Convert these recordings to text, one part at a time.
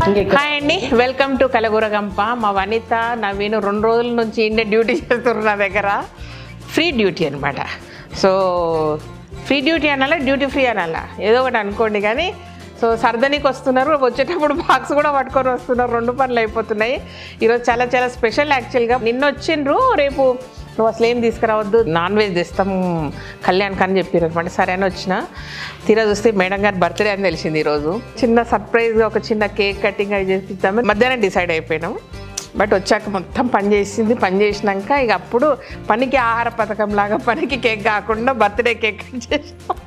Hi అండి, welcome to Kalagooragampa. మా వనిత నవీన్ 2 రోజుల నుంచి ఇండే డ్యూటీ చేస్తున్నారు నా దగ్గర. ఫ్రీ డ్యూటీ అనమాట. సో ఫ్రీ డ్యూటీ అనాలా, డ్యూటీ ఫ్రీ అనాలా, ఏదో ఒకటి అనుకోండి. కానీ సో సరదానికి వస్తున్నారు, వచ్చేటప్పుడు బాక్స్ కూడా పట్టుకొని వస్తున్నారు. 2 పనులు అయిపోతున్నాయి. ఈరోజు చాలా చాలా స్పెషల్. యాక్చువల్గా నిన్న వచ్చిండ్రు, రేపు నువ్వు అసలు ఏం తీసుకురావద్దు, నాన్ వెజ్ తెస్తాము కళ్యాణ్కి అని చెప్పారు అనమాట. సరే అని వచ్చిన, తీరా చూస్తే మేడం గారి బర్త్డే అని తెలిసింది ఈరోజు. చిన్న సర్ప్రైజ్గా ఒక చిన్న కేక్ కటింగ్ అవి చేపిద్దామని మధ్యాహ్నం డిసైడ్ అయిపోయినాం. బట్ వచ్చాక మొత్తం పని చేసినాక ఇక అప్పుడు పనికి ఆహార పథకం లాగా పనికి కేక్ కాకుండా బర్త్డే కేక్ కట్ చేసాం.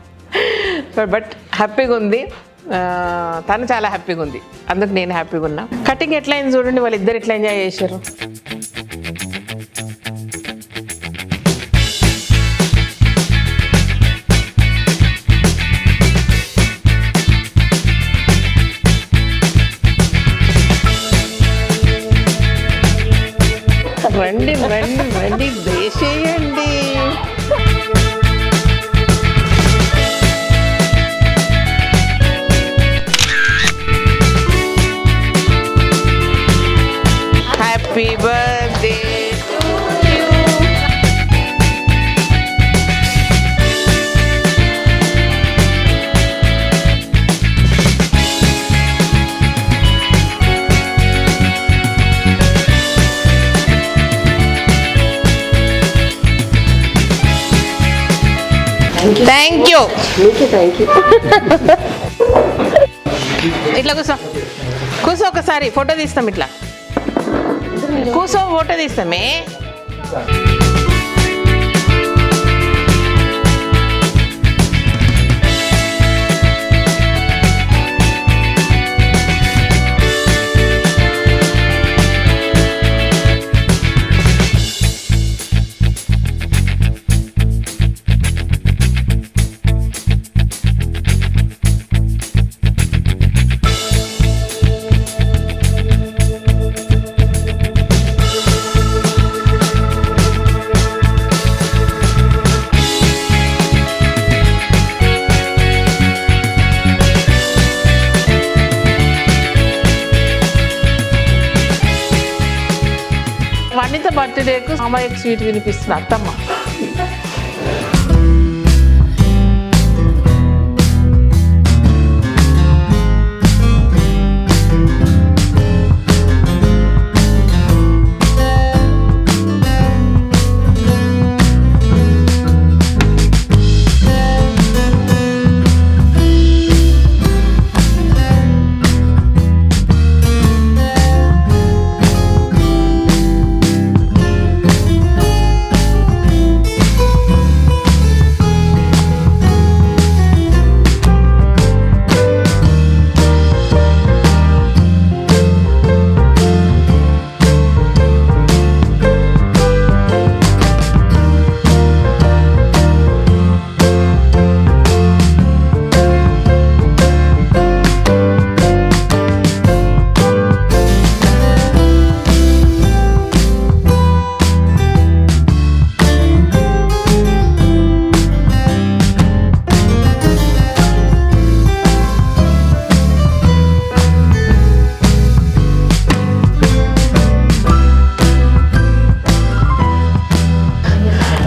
బట్ హ్యాపీగా ఉంది, తను చాలా హ్యాపీగా ఉంది, అందుకు నేను హ్యాపీగా ఉన్నా. కటింగ్ ఎట్లా అయింది చూడండి, వాళ్ళిద్దరు ఎట్లా ఎంజాయ్ చేశారు. రండి రండి రండి, వేసేయండి. Happy birthday to you. Thank you. ఇట్లా కూర్చో ఒకసారి ఫోటో తీస్తాం. ఇట్లా కూర్చో, ఫోటో తీస్తామే. వనిత బర్త్డేకు అమ్మాయికి స్వీట్ తినిపిస్తుంది అత్తమ్మ.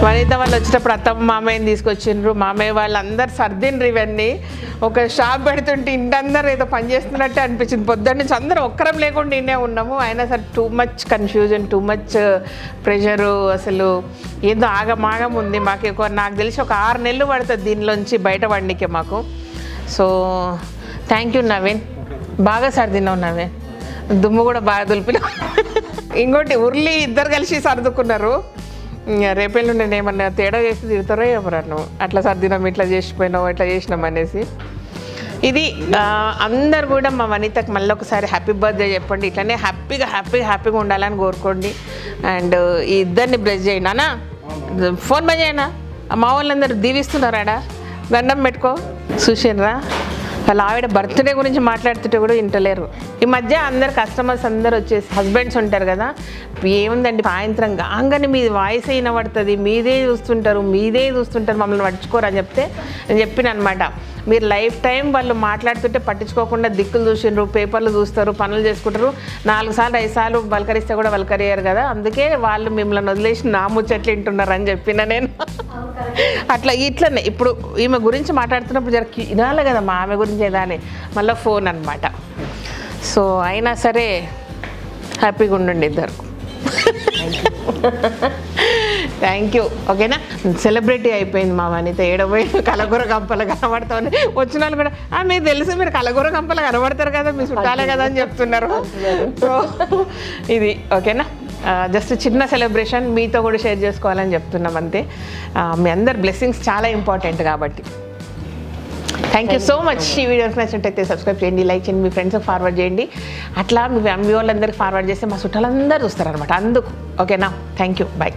వనిత వాళ్ళు వచ్చేటప్పుడు అత్తమ్మ మామయ్యని తీసుకొచ్చిండ్రు. మామయ్య వాళ్ళు అందరు సర్దిండ్రు. ఇవన్నీ ఒక షాప్ పెడుతుంటే ఇంటందరూ ఏదో పని చేస్తున్నట్టే అనిపించింది. పొద్దున్న నుంచి అందరూ ఒక్కరం లేకుండా ఇన్నే ఉన్నాము. అయినా సరే too much confusion, too much pressure, అసలు ఏదో ఆగమాగం ఉంది. మాకు నాకు తెలిసి ఒక 6 నెలలు పడుతుంది దీనిలోంచి బయటపడనికే మాకు. సో థ్యాంక్ యూ నవీన్, బాగా సర్దిన్నావు నవీన్, దుమ్ము కూడా బాగా దులిపినావు. ఇంకోటి ఉర్లి ఇద్దరు కలిసి సర్దుకున్నారు. రేపేళ్ళు నేను ఏమన్నా తేడా చేసి తిడతారో ఎవరన్నా, అట్లా సర్దినాం, ఇట్లా చేసిపోయినావు, ఇట్లా చేసినాం అనేసి. ఇది అందరు కూడా మా వనితకు మళ్ళీ ఒకసారి హ్యాపీ బర్త్డే చెప్పండి. ఇట్లనే హ్యాపీగా ఉండాలని కోరుకోండి. అండ్ ఈ ఇద్దరిని బ్లెస్ చేయండి. అన్నా ఫోన్ బంద్ చేయనా, మా వాళ్ళందరూ దీవిస్తున్నారాడా, దండం పెట్టుకో. చూసినరా వాళ్ళ ఆవిడ బర్త్డే గురించి మాట్లాడుతుంటే కూడా వింటలేరు. ఈ మధ్య అందరు కస్టమర్స్ అందరు వచ్చేసి హస్బెండ్స్ ఉంటారు కదా, ఏముందండి సాయంత్రం కాగానే మీది వాయిస్ అయిన పడుతుంది, మీదే చూస్తుంటారు మమ్మల్ని పట్టించుకోరు అని చెప్తే నేను చెప్పిన అనమాట. మీరు లైఫ్ టైం వాళ్ళు మాట్లాడుతుంటే పట్టించుకోకుండా దిక్కులు చూసిండ్రు, పేపర్లు చూస్తారు, పనులు చేసుకుంటారు. 4 సార్లు 5 సార్లు వల్కరిస్తే కూడా వల్కరియరు కదా, అందుకే వాళ్ళు మిమ్మల్ని వదిలేసి నా ముచ్చట్లు వింటున్నారు అని చెప్పిన నేను. అట్లా ఇట్లనే ఇప్పుడు ఈమె గురించి మాట్లాడుతున్నప్పుడు జర వినాలి కదా మా ఆమె గురించి ఏదా అని మళ్ళీ ఫోన్ అనమాట. సో అయినా సరే హ్యాపీగా ఉండండి ఇద్దరు. Thank you. ఓకేనా, సెలబ్రిటీ అయిపోయింది మా వనిత. ఏడబోయి కలగూర గంపలు కనబడతామని వచ్చిన వాళ్ళు కూడా మీకు తెలుసు మీరు కలగూర గంపలు కనబడతారు కదా, మీ చుట్టాలే కదా అని చెప్తున్నారు. సో ఇది ఓకేనా, జస్ట్ చిన్న సెలబ్రేషన్ మీతో కూడా షేర్ చేసుకోవాలని చెప్తున్నాం అంతే. మీ అందరు బ్లెస్సింగ్స్ చాలా ఇంపార్టెంట్ కాబట్టి. Thank you so much. ఈ వీడియోస్ నచ్చినట్టయితే సబ్స్క్రైబ్ చేయండి, లైక్ చేయండి, మీ ఫ్రెండ్స్కి ఫార్వర్డ్ చేయండి. అట్లా మీ ఫ్యామిలీ వాళ్ళందరికీ ఫార్వర్డ్ చేస్తే మా చుట్టాలందరూ చూస్తారనమాట అందుకు. ఓకేనా, థ్యాంక్ యూ, బాయ్.